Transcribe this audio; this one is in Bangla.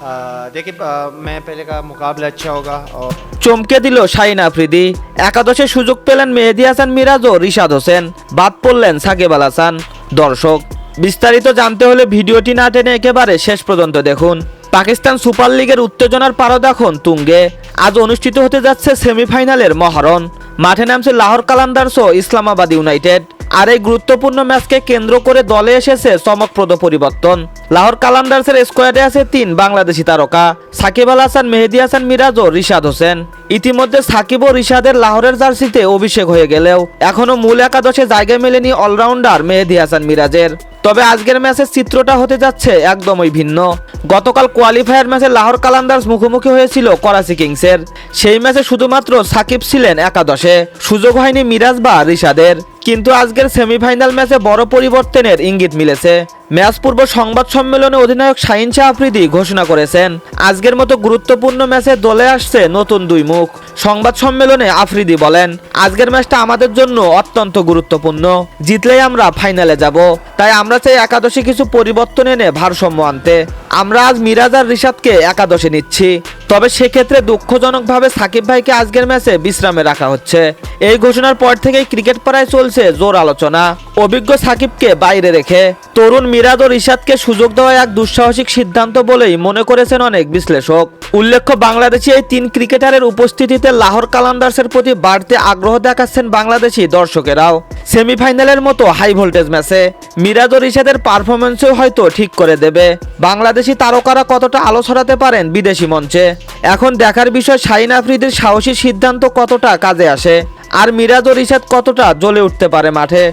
देखिए मैं पहले का मुकाबला अच्छा होगा और চমকে দিল শাহিন আফ্রিদি। একাদশে সুযোগ পেলেন মেহেদী হাসান মিরাজ ও রিশাদ হোসেন, বাদ পড়লেন সাকিব আল হাসান। দর্শক, বিস্তারিত জানতে হলে ভিডিওটি না টেনে একেবারে শেষ পর্যন্ত দেখুন। পাকিস্তান সুপার লিগের উত্তেজনার পারদ এখন তুঙ্গে। আজ অনুষ্ঠিত হতে যাচ্ছে সেমিফাইনালের মহারণ। মাঠে নামছে লাহোর কালান্দার্স ও ইসলামাবাদ ইউনাইটেড। আর এই গুরুত্বপূর্ণ ম্যাচকে কেন্দ্র করে দলে এসেছে চমকপ্রদ পরিবর্তন। লাহোর কালান্দার্সের স্কোয়াডে আছে 3 বাংলাদেশি তারকা, সাকিব আল হাসান, মেহেদী হাসান মিরাজ ও রিশাদ হোসেন। ইতিমধ্যে সাকিব ও রিশাদের লাহোরের জার্সিতে অভিষেক হয়ে গেলেও এখনও মূল একাদশে জায়গা মেলেনি অলরাউন্ডার মেহেদী হাসান মিরাজের। তবে আজকের ম্যাচের চিত্রটা হতে যাচ্ছে একদমই ভিন্ন। গতকাল কোয়ালিফায়ার ম্যাচে লাহোর কালান্দার্স মুখোমুখি হয়েছিল করাচি কিংসের। সেই ম্যাচে শুধুমাত্র সাকিব ছিলেন একাদশে, সুযোগ হয়নি মিরাজ বা রিশাদের। কিন্তু আজকের সেমিফাইনাল ম্যাচে বড় পরিবর্তনের ইঙ্গিত মিলেছে। ম্যাচ পূর্ব সংবাদ সম্মেলনে অধিনায়ক শাহিন আফ্রিদি ঘোষণা করেছেন, আজকের মতো গুরুত্বপূর্ণ ম্যাচে দলে আসছে নতুন 2 মুখ। সংবাদ সম্মেলনে আফ্রিদি বলেন, আজকের ম্যাচটা আমাদের জন্য অত্যন্ত গুরুত্বপূর্ণ। জিতলেই আমরা ফাইনালে যাব, তাই আমরা চাই একাদশে কিছু পরিবর্তন এনে ভারসাম্য আনতে। আমরা আজ মিরাজ আর রিশাদকে একাদশে নিচ্ছি, তবে সেক্ষেত্রে দুঃখজনকভাবে সাকিব ভাইকে আজকের ম্যাচে বিশ্রামে রাখা হচ্ছে। এই ঘোষণার পর থেকেই ক্রিকেট পাড়ায় চলছে জোর আলোচনা। অভিজ্ঞ সাকিবকে বাইরে রেখে তরুণ মিরাজ ও রিশাদকে সুযোগ দেওয়া এক দুঃসাহসিক সিদ্ধান্ত বলেই মনে করেছেন অনেক বিশ্লেষক। উল্লেখ্য, বাংলাদেশি এই 3 ক্রিকেটারের উপস্থিতিতে লাহোর কালান্দার্সের প্রতি বাড়তি আগ্রহ দেখাচ্ছেন বাংলাদেশি দর্শকেরাও। সেমিফাইনালের মতো হাই ভোল্টেজ ম্যাচে মিরাজ ও রিশাদের পারফরমেন্সও হয়তো ঠিক করে দেবে বাংলাদেশি তারকারা কতটা আলো ছড়াতে পারেন বিদেশি মঞ্চে। এখন দেখার বিষয় শাহিন আফ্রিদির সাহসী সিদ্ধান্ত কতটা কাজে আসে, আর মিরাজ ও রিশাদ কতটা জ্বলে উঠতে পারে মাঠে।